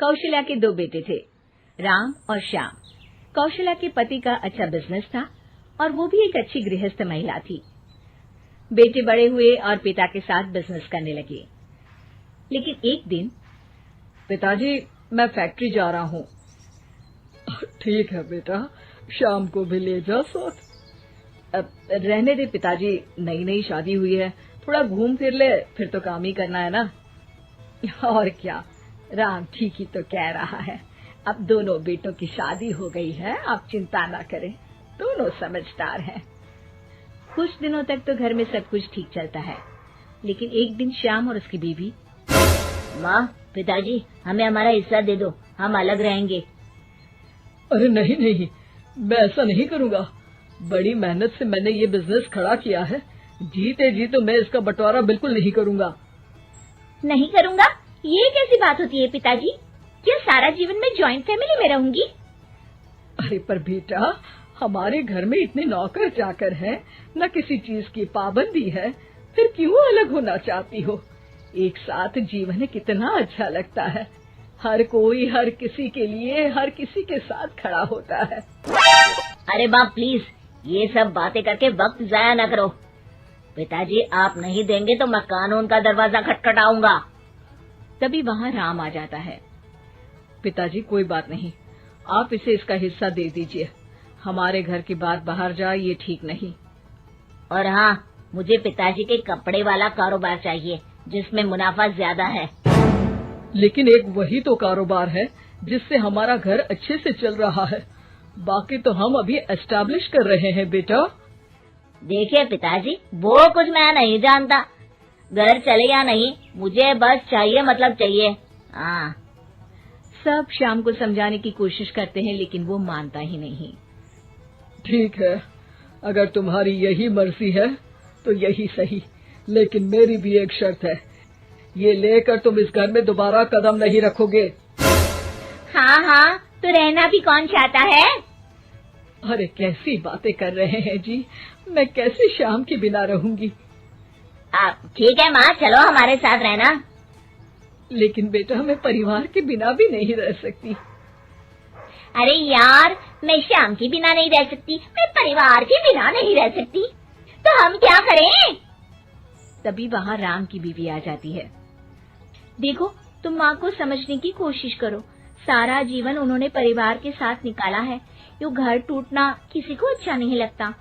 कौशल्या के दो बेटे थे, राम और श्याम। कौशल्या के पति का अच्छा बिजनेस था और वो भी एक अच्छी गृहस्थ महिला थी। बेटे बड़े हुए और पिता के साथ बिजनेस करने लगे। लेकिन एक दिन, पिताजी मैं फैक्ट्री जा रहा हूँ। ठीक है बेटा, शाम को भी ले जा साथ। रहने दे पिताजी, नई नई शादी हुई है, थोड़ा घूम फिर ले, फिर तो काम ही करना है ना। और क्या, राम ठीक ही तो कह रहा है। अब दोनों बेटों की शादी हो गई है, आप चिंता ना करें, दोनों समझदार हैं। कुछ दिनों तक तो घर में सब कुछ ठीक चलता है, लेकिन एक दिन श्याम और उसकी बीवी, माँ, पिताजी हमें हमारा हिस्सा दे दो, हम अलग रहेंगे। अरे नहीं नहीं, मैं ऐसा नहीं करूँगा। बड़ी मेहनत से मैंने ये बिजनेस खड़ा किया है, जीते जी तो मैं इसका बंटवारा बिल्कुल नहीं करूँगा। नहीं करूँगा? ये कैसी बात होती है पिताजी? क्या सारा जीवन में जॉइंट फैमिली में रहूंगी? अरे पर बेटा, हमारे घर में इतने नौकर चाकर हैं, न किसी चीज की पाबंदी है, फिर क्यों अलग होना चाहती हो? एक साथ जीवन कितना अच्छा लगता है। हर कोई हर किसी के लिए हर किसी के साथ खड़ा होता है। अरे बाप प्लीज, ये सब बातें करके वक्त जाया न करो। पिताजी आप नहीं देंगे तो मैं कानून का दरवाजा खटखटाऊंगा। तभी वहाँ राम आ जाता है। पिताजी कोई बात नहीं, आप इसे इसका हिस्सा दे दीजिए। हमारे घर की बात बाहर जाए ये ठीक नहीं। और हाँ, मुझे पिताजी के कपड़े वाला कारोबार चाहिए जिसमें मुनाफा ज्यादा है। लेकिन एक वही तो कारोबार है जिससे हमारा घर अच्छे से चल रहा है, बाकी तो हम अभी एस्टैब्लिश कर रहे हैं बेटा। देखिए पिताजी, वो कुछ मैं नहीं जानता, घर चले या नहीं, मुझे बस चाहिए मतलब चाहिए। हाँ। सब श्याम को समझाने की कोशिश करते हैं, लेकिन वो मानता ही नहीं। ठीक है, अगर तुम्हारी यही मर्जी है तो यही सही, लेकिन मेरी भी एक शर्त है, ये लेकर तुम इस घर में दोबारा कदम नहीं रखोगे। हाँ हाँ, तो रहना भी कौन चाहता है? अरे कैसी बातें कर रहे हैं जी, मैं कैसे श्याम के बिना रहूंगी। ठीक है माँ, चलो हमारे साथ रहना। लेकिन बेटा, मैं परिवार के बिना भी नहीं रह सकती। अरे यार, मैं श्याम के बिना नहीं रह सकती, मैं परिवार के बिना नहीं रह सकती, तो हम क्या करें? तभी वहाँ राम की बीवी आ जाती है। देखो, तुम माँ को समझने की कोशिश करो, सारा जीवन उन्होंने परिवार के साथ निकाला है। यो घर टूटना किसी को अच्छा नहीं लगता,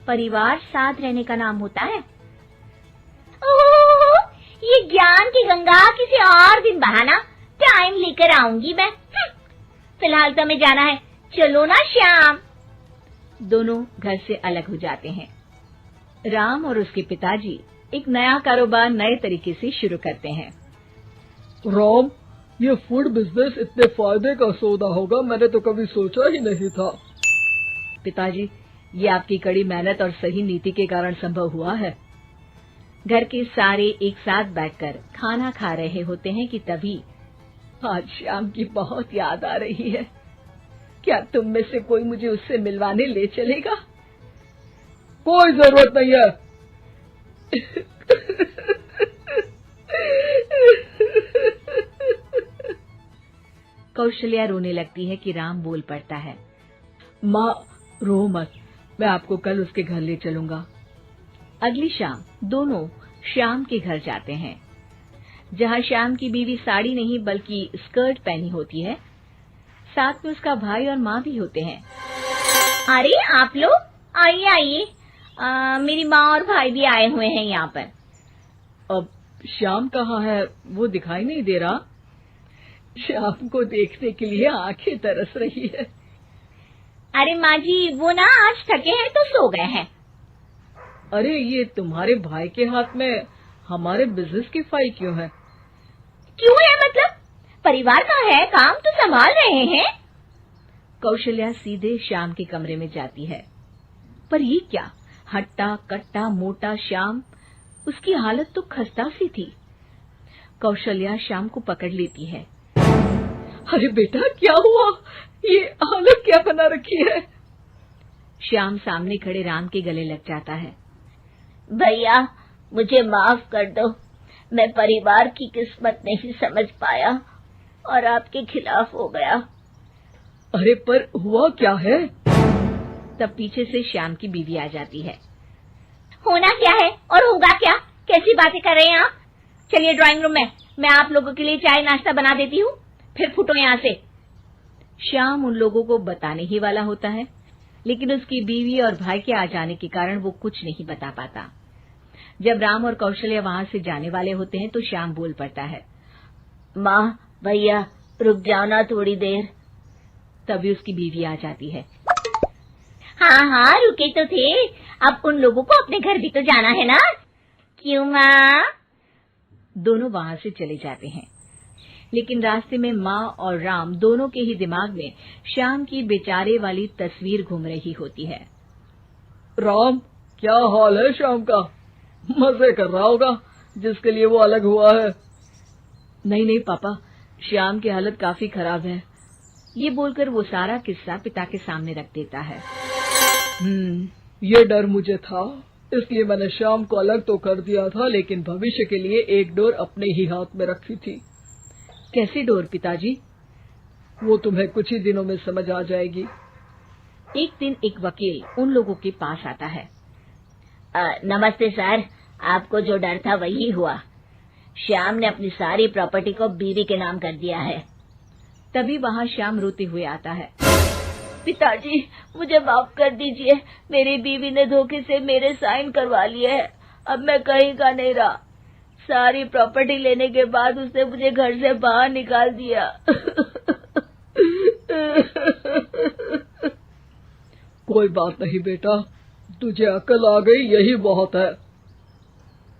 परिवार साथ रहने का नाम होता है। ओह, ये ज्ञान की गंगा किसी और दिन बहाना, टाइम लेकर आऊंगी मैं। फिलहाल तो हमें जाना है, चलो ना श्याम। दोनों घर से अलग हो जाते हैं। राम और उसके पिताजी एक नया कारोबार नए तरीके से शुरू करते हैं। राम, ये फूड बिजनेस इतने फायदे का सौदा होगा मैंने तो कभी सोचा ही नहीं था। पिताजी, ये आपकी कड़ी मेहनत और सही नीति के कारण संभव हुआ है। घर के सारे एक साथ बैठकर खाना खा रहे होते हैं कि तभी आज श्याम की बहुत याद आ रही है। क्या तुम में से कोई मुझे उससे मिलवाने ले चलेगा? कोई जरूरत नहीं है। कौशल्या रोने लगती है कि राम बोल पड़ता है। माँ रो मत, मैं आपको कल उसके घर ले चलूंगा। अगली शाम दोनों श्याम के घर जाते हैं, जहाँ श्याम की बीवी साड़ी नहीं बल्कि स्कर्ट पहनी होती है। साथ में उसका भाई और माँ भी होते हैं। अरे आप लोग आइए आइए, मेरी माँ और भाई भी आए हुए हैं यहाँ पर। अब श्याम कहाँ है, वो दिखाई नहीं दे रहा। श्याम को देखने के लिए आंखें तरस रही है। अरे माँ जी, वो ना आज थके हैं तो सो गए हैं। अरे ये तुम्हारे भाई के हाथ में हमारे बिजनेस की फाइल क्यों है? क्यों है मतलब? परिवार का है, काम तो संभाल रहे हैं। कौशल्या सीधे श्याम के कमरे में जाती है, पर ये क्या, हट्टा कट्टा मोटा श्याम, उसकी हालत तो खस्ता सी थी। कौशल्या श्याम को पकड़ लेती है। अरे बेटा, क्या हुआ? ये हालत क्या बना रखी है? श्याम सामने खड़े राम के गले लग जाता है। भैया मुझे माफ कर दो, मैं परिवार की किस्मत नहीं समझ पाया। और आपके खिलाफ हो गया। अरे पर हुआ क्या है? तब पीछे से श्याम की बीवी आ जाती है। होना क्या है और होगा क्या? कैसी बातें कर रहे हैं आप? चलिए ड्राइंग रूम में, मैं आप लोगों के लिए चाय नाश्ता बना देती हूँ, फिर फुटो यहाँ से। श्याम उन लोगों को बताने ही वाला होता है, लेकिन उसकी बीवी और भाई के आ जाने के कारण वो कुछ नहीं बता पाता। जब राम और कौशल्या वहां से जाने वाले होते हैं तो श्याम बोल पड़ता है, माँ भैया रुक जाओ ना थोड़ी देर। तभी उसकी बीवी आ जाती है। हाँ हाँ रुके तो थे, अब उन लोगों को अपने घर भी तो जाना है ना। क्यों माँ? दोनों वहां से चले जाते हैं, लेकिन रास्ते में माँ और राम दोनों के ही दिमाग में श्याम की बेचारे वाली तस्वीर घूम रही होती है। राम, क्या हाल है श्याम का? मजे कर रहा होगा जिसके लिए वो अलग हुआ है। नहीं नहीं पापा, श्याम की हालत काफी खराब है। ये बोलकर वो सारा किस्सा पिता के सामने रख देता है। ये डर मुझे था, इसलिए मैंने श्याम को अलग तो कर दिया था, लेकिन भविष्य के लिए एक डोर अपने ही हाथ में रखी थी। कैसी डोर पिताजी? वो तुम्हें कुछ ही दिनों में समझ आ जाएगी। एक दिन एक वकील उन लोगों के पास आता है। नमस्ते सर, आपको जो डर था वही हुआ। श्याम ने अपनी सारी प्रॉपर्टी को बीवी के नाम कर दिया है। तभी वहाँ श्याम रोते हुए आता है। पिताजी मुझे माफ कर दीजिए, मेरी बीवी ने धोखे से मेरे साइन करवा लिए हैं, अब मैं कहीं का नहीं रहा। सारी प्रॉपर्टी लेने के बाद उसने मुझे घर से बाहर निकाल दिया। कोई बात नहीं बेटा, तुझे अकल आ गई, यही बहुत है।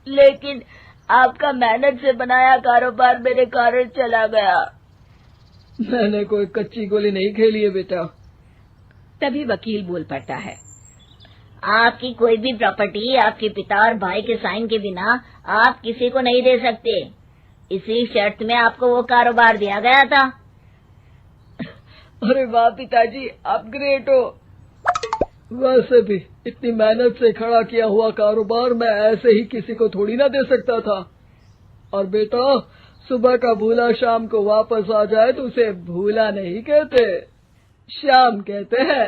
लेकिन आपका मेहनत से बनाया कारोबार मेरे कारण चला गया। मैंने कोई कच्ची गोली नहीं खेली है बेटा। तभी वकील बोल पड़ता है। आपकी कोई भी प्रॉपर्टी आपके पिता और भाई के साइन के बिना आप किसी को नहीं दे सकते। इसी शर्त में आपको वो कारोबार दिया गया था। अरे वाह पिताजी, आप ग्रेट हो। वैसे भी इतनी मेहनत से खड़ा किया हुआ कारोबार मैं ऐसे ही किसी को थोड़ी ना दे सकता था। और बेटा, सुबह का भूला शाम को वापस आ जाए तो उसे भूला नहीं कहते, श्याम कहते हैं।